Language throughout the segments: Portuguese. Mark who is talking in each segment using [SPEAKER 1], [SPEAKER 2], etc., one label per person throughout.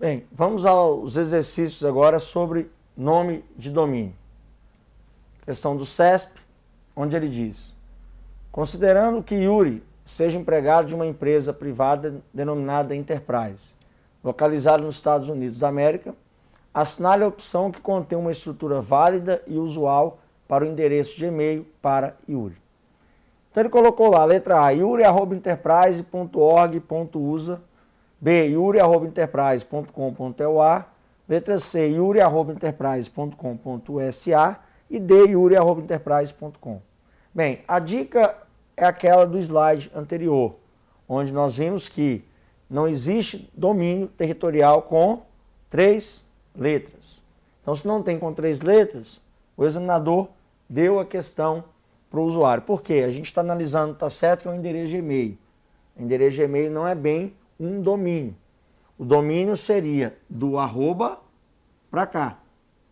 [SPEAKER 1] Bem, vamos aos exercícios agora sobre nome de domínio. Questão do CESP, onde ele diz: considerando que Yuri seja empregado de uma empresa privada denominada Enterprise, localizada nos Estados Unidos da América, assinale a opção que contém uma estrutura válida e usual para o endereço de e-mail para Yuri. Então ele colocou lá, letra A, yuri@enterprise.org.usa, B, yuri@enterprise.com.ua, letra C, yuri@enterprise.com.usa e D, yuri@enterprise.com. Bem, a dica é aquela do slide anterior, onde nós vimos que não existe domínio territorial com 3 letras. Então, se não tem com 3 letras, o examinador deu a questão para o usuário. Por quê? A gente está analisando, está certo que é um endereço de e-mail. O endereço de e-mail não é bem um domínio. O domínio seria do arroba para cá.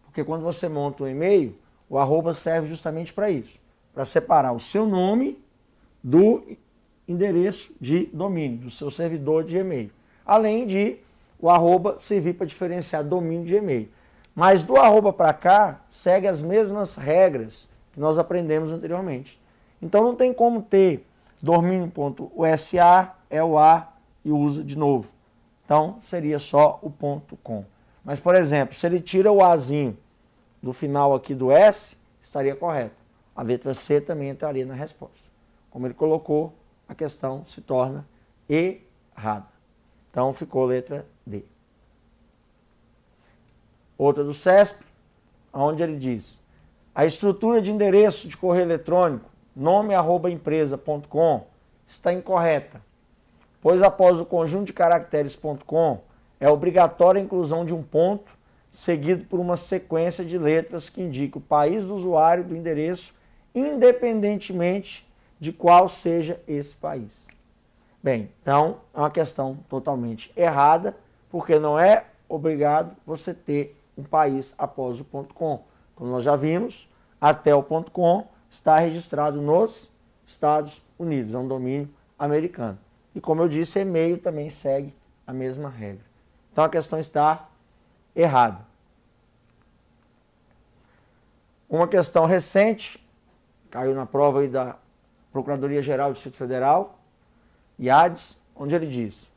[SPEAKER 1] Porque quando você monta um e-mail, o arroba serve justamente para isso. Para separar o seu nome do endereço de domínio, do seu servidor de e-mail. Além de o arroba servir para diferenciar domínio de e-mail. Mas do arroba para cá, segue as mesmas regras que nós aprendemos anteriormente. Então não tem como ter domínio.usa, EUA e usa de novo. Então seria só o .com. Mas, por exemplo, se ele tira o Azinho do final aqui do S, estaria correto. A letra C também entraria na resposta. Como ele colocou, a questão se torna errada. Então ficou letra D. Outra do CESP, onde ele diz: a estrutura de endereço de correio eletrônico nome@empresa.com está incorreta, pois após o conjunto de caracteres .com é obrigatória a inclusão de um ponto seguido por uma sequência de letras que indica o país do usuário do endereço, independentemente de qual seja esse país. Bem, então é uma questão totalmente errada, porque não é obrigado você ter um país após o .com. Como nós já vimos, até o .com está registrado nos Estados Unidos, é um domínio americano. E como eu disse, e-mail também segue a mesma regra. Então a questão está errada. Uma questão recente, caiu na prova aí da Procuradoria-Geral do Distrito Federal, IADES, onde ele diz: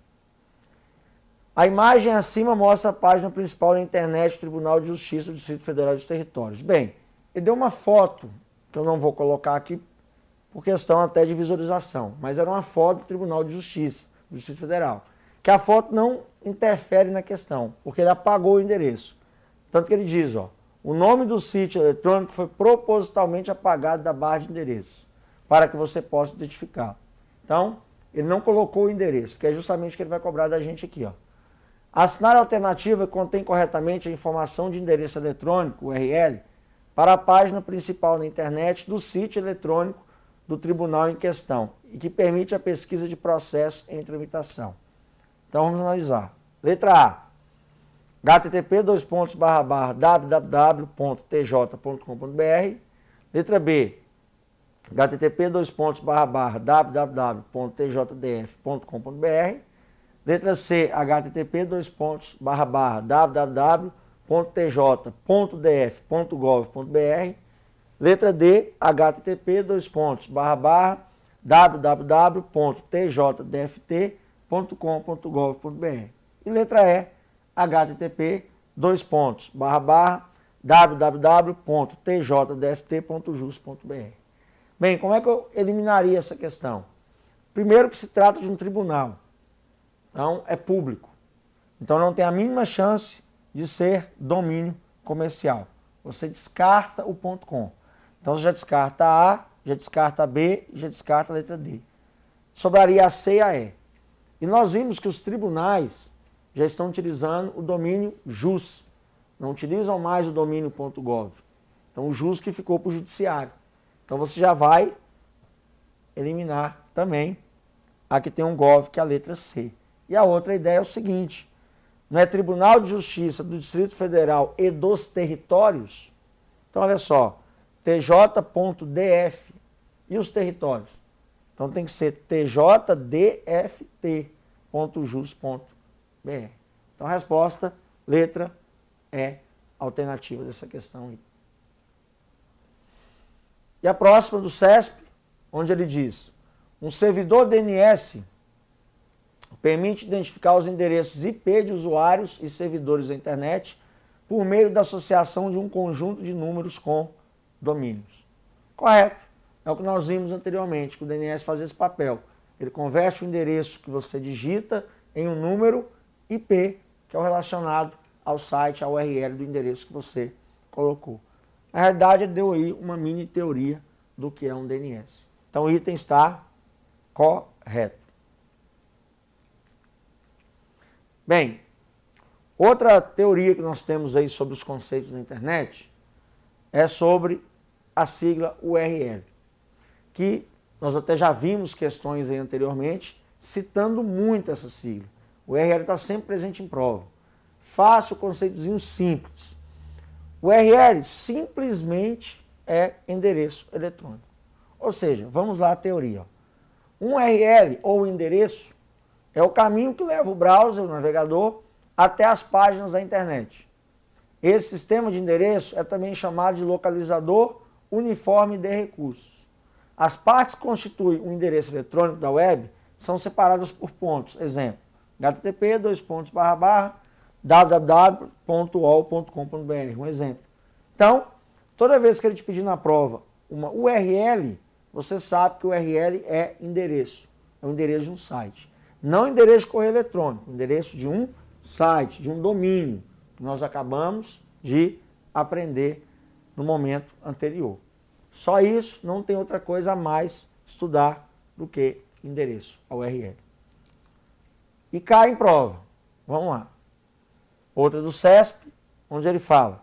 [SPEAKER 1] a imagem acima mostra a página principal da internet do Tribunal de Justiça do Distrito Federal e dos Territórios. Bem, ele deu uma foto, que eu não vou colocar aqui por questão até de visualização, mas era uma foto do Tribunal de Justiça do Distrito Federal, que a foto não interfere na questão, porque ele apagou o endereço. Tanto que ele diz, ó, o nome do sítio eletrônico foi propositalmente apagado da barra de endereços, para que você possa identificar. Então, ele não colocou o endereço, que é justamente o que ele vai cobrar da gente aqui, ó. Assinar a alternativa que contém corretamente a informação de endereço eletrônico, URL, para a página principal na internet do sítio eletrônico do tribunal em questão e que permite a pesquisa de processo em tramitação. Então vamos analisar. Letra A, http://www.tj.com.br. Letra B, http://www.tjdf.com.br. Letra C, http://www.tj.df.gov.br. Letra D, http://www.tjdft.com.gov.br. E letra E, http://www.tjdft.jus.br. Bem, como é que eu eliminaria essa questão? Primeiro que se trata de um tribunal, então é público, então não tem a mínima chance de ser domínio comercial. Você descarta o .com. Então você já descarta a A, já descarta a B e já descarta a letra D. Sobraria a C e a E. E nós vimos que os tribunais já estão utilizando o domínio JUS, não utilizam mais o domínio .gov. Então o JUS que ficou para o judiciário. Então você já vai eliminar também a que tem um gov, que é a letra C. E a outra ideia é o seguinte: não é Tribunal de Justiça do Distrito Federal e dos Territórios? Então olha só, tj.df e os territórios. Então tem que ser tjdft.jus.br. Então a resposta, letra E, alternativa dessa questão aí. E a próxima do CESP, onde ele diz, um servidor DNS permite identificar os endereços IP de usuários e servidores da internet por meio da associação de um conjunto de números com domínios. Correto. É o que nós vimos anteriormente, que o DNS faz esse papel. Ele converte o endereço que você digita em um número IP, que é o relacionado ao site, à URL do endereço que você colocou. Na realidade, ele deu aí uma mini teoria do que é um DNS. Então, o item está correto. Bem, outra teoria que nós temos aí sobre os conceitos da internet é sobre a sigla URL, que nós até já vimos questões aí anteriormente citando muito essa sigla. O URL está sempre presente em prova. Fácil, conceitozinho simples. O URL simplesmente é endereço eletrônico. Ou seja, vamos lá a teoria. Um URL ou endereço é o caminho que leva o browser, o navegador, até as páginas da internet. Esse sistema de endereço é também chamado de localizador uniforme de recursos. As partes que constituem o endereço eletrônico da web são separadas por pontos. Exemplo, http://www.ol.com.br, um exemplo. Então, toda vez que ele te pedir na prova uma URL, você sabe que o URL é endereço. É o endereço de um site. Não endereço de correio eletrônico, endereço de um site, de um domínio, que nós acabamos de aprender no momento anterior. Só isso, não tem outra coisa a mais estudar do que endereço, a URL. E cai em prova. Vamos lá. Outra do CESP, onde ele fala: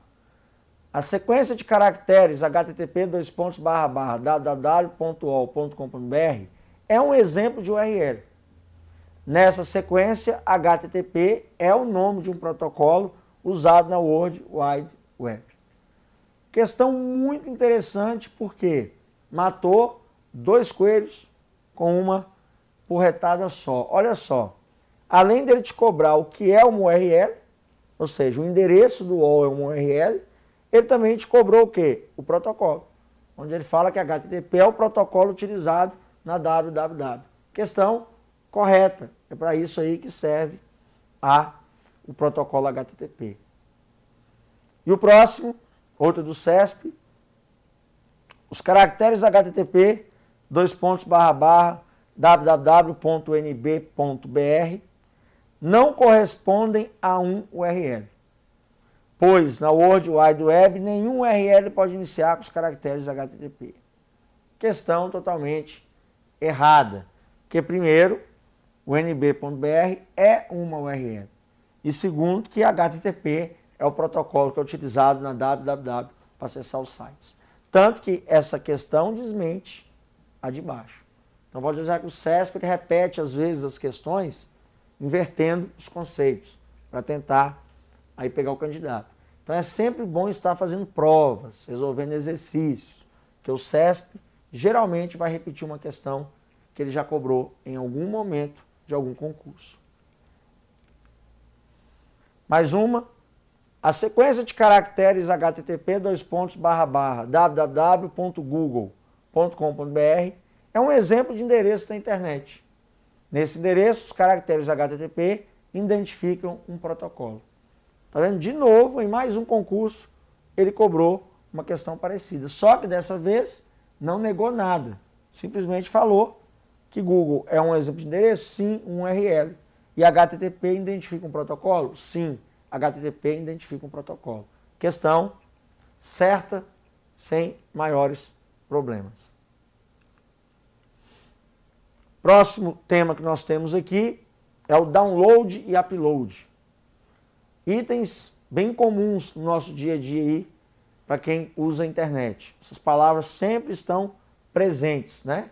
[SPEAKER 1] a sequência de caracteres http://www.ol.com.br é um exemplo de URL. Nessa sequência, HTTP é o nome de um protocolo usado na World Wide Web. Questão muito interessante porque matou 2 coelhos com uma porretada só. Olha só, além dele te cobrar o que é uma URL, ou seja, o endereço do UOL é uma URL, ele também te cobrou o quê? O protocolo, onde ele fala que HTTP é o protocolo utilizado na www. Questão correta, é para isso aí que serve o protocolo HTTP. E o próximo, outro do CESP, os caracteres HTTP, //www.nb.br, não correspondem a um URL, pois na World Wide Web nenhum URL pode iniciar com os caracteres HTTP. Questão totalmente errada, porque primeiro, o nb.br é uma URL, e segundo, que HTTP é o protocolo que é utilizado na www para acessar os sites. Tanto que essa questão desmente a de baixo. Então pode dizer que o CESP ele repete às vezes as questões, invertendo os conceitos, para tentar aí pegar o candidato. Então é sempre bom estar fazendo provas, resolvendo exercícios, que o CESP geralmente vai repetir uma questão que ele já cobrou em algum momento de algum concurso. Mais uma, a sequência de caracteres http://www.google.com.br é um exemplo de endereço da internet. Nesse endereço, os caracteres HTTP identificam um protocolo. Tá vendo? De novo, em mais um concurso, ele cobrou uma questão parecida. Só que dessa vez não negou nada. Simplesmente falou que Google é um exemplo de endereço? Sim, um URL. E HTTP identifica um protocolo? Sim, HTTP identifica um protocolo. Questão certa, sem maiores problemas. Próximo tema que nós temos aqui é o download e upload. Itens bem comuns no nosso dia a dia aí, para quem usa a internet. Essas palavras sempre estão presentes, né?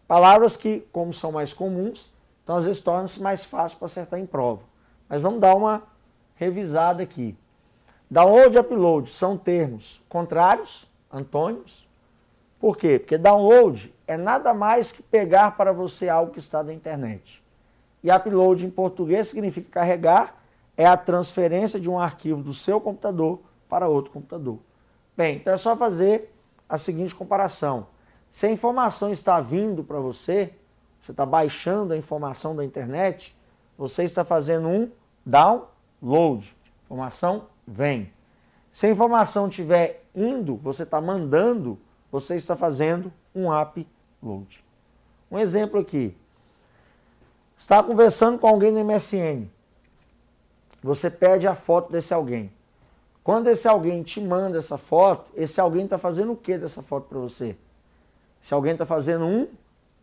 [SPEAKER 1] Palavras que, como são mais comuns, então às vezes torna-se mais fácil para acertar em prova. Mas vamos dar uma revisada aqui. Download e upload são termos contrários, antônimos. Por quê? Porque download é nada mais que pegar para você algo que está na internet. E upload em português significa carregar, é a transferência de um arquivo do seu computador para outro computador. Bem, então é só fazer a seguinte comparação. Se a informação está vindo para você, você está baixando a informação da internet, você está fazendo um download. A informação vem. Se a informação estiver indo, você está mandando, você está fazendo um upload. Um exemplo aqui. Está conversando com alguém no MSN. Você pede a foto desse alguém. Quando esse alguém te manda essa foto, esse alguém está fazendo o que dessa foto para você? Esse alguém está fazendo um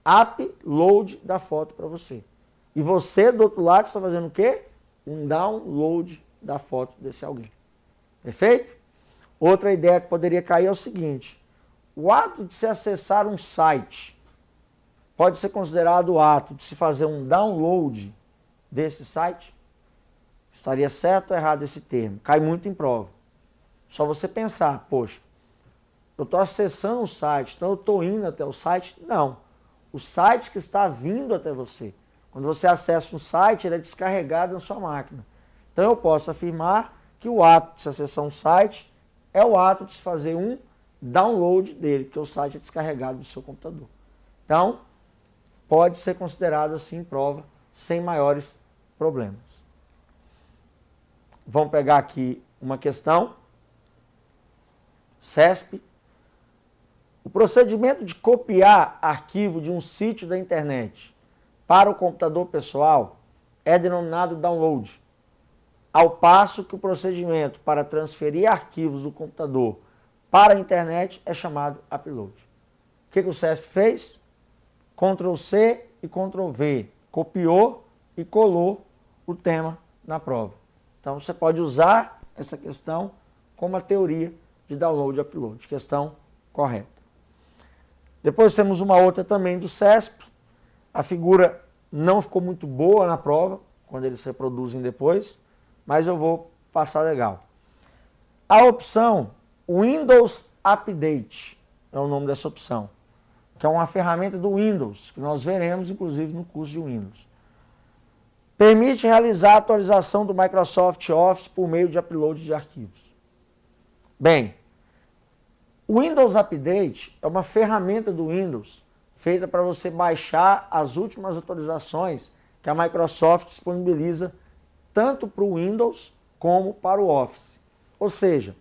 [SPEAKER 1] upload da foto para você. E você, do outro lado, está fazendo o quê? Um download da foto desse alguém. Perfeito? Outra ideia que poderia cair é o seguinte. O ato de se acessar um site pode ser considerado o ato de se fazer um download desse site? Estaria certo ou errado esse termo? Cai muito em prova. Só você pensar, poxa, eu estou acessando o site, então eu estou indo até o site? Não. O site que está vindo até você. Quando você acessa um site, ele é descarregado na sua máquina. Então eu posso afirmar que o ato de se acessar um site é o ato de se fazer um download dele, porque o site é descarregado do seu computador. Então, pode ser considerado assim prova sem maiores problemas. Vamos pegar aqui uma questão. CESP. O procedimento de copiar arquivo de um sítio da internet para o computador pessoal é denominado download, ao passo que o procedimento para transferir arquivos do computador para a internet é chamado upload. O que o CESP fez? Ctrl+C e Ctrl+V. Copiou e colou o tema na prova. Então você pode usar essa questão como a teoria de download e upload. Questão correta. Depois temos uma outra também do CESP. A figura não ficou muito boa na prova, quando eles reproduzem depois, mas eu vou passar legal. A opção Windows Update é o nome dessa opção, que é uma ferramenta do Windows, que nós veremos inclusive no curso de Windows. Permite realizar a atualização do Microsoft Office por meio de upload de arquivos. Bem, o Windows Update é uma ferramenta do Windows feita para você baixar as últimas atualizações que a Microsoft disponibiliza tanto para o Windows como para o Office. Ou seja,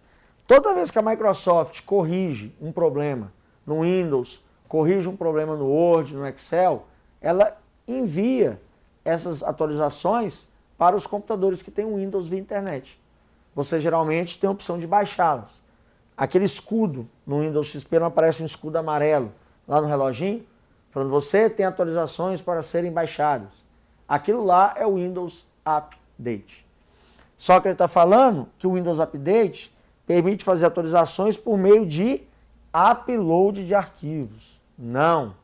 [SPEAKER 1] toda vez que a Microsoft corrige um problema no Windows, corrige um problema no Word, no Excel, ela envia essas atualizações para os computadores que têm o Windows via internet. Você geralmente tem a opção de baixá-las. Aquele escudo no Windows XP não aparece um escudo amarelo lá no reloginho, falando você tem atualizações para serem baixadas. Aquilo lá é o Windows Update. Só que ele está falando que o Windows Update permite fazer atualizações por meio de upload de arquivos. Não.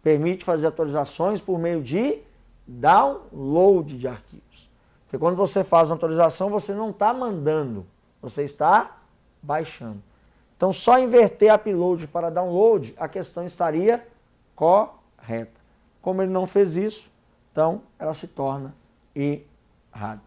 [SPEAKER 1] Permite fazer atualizações por meio de download de arquivos. Porque quando você faz uma atualização, você não está mandando, você está baixando. Então, só inverter upload para download, a questão estaria correta. Como ele não fez isso, então ela se torna errada.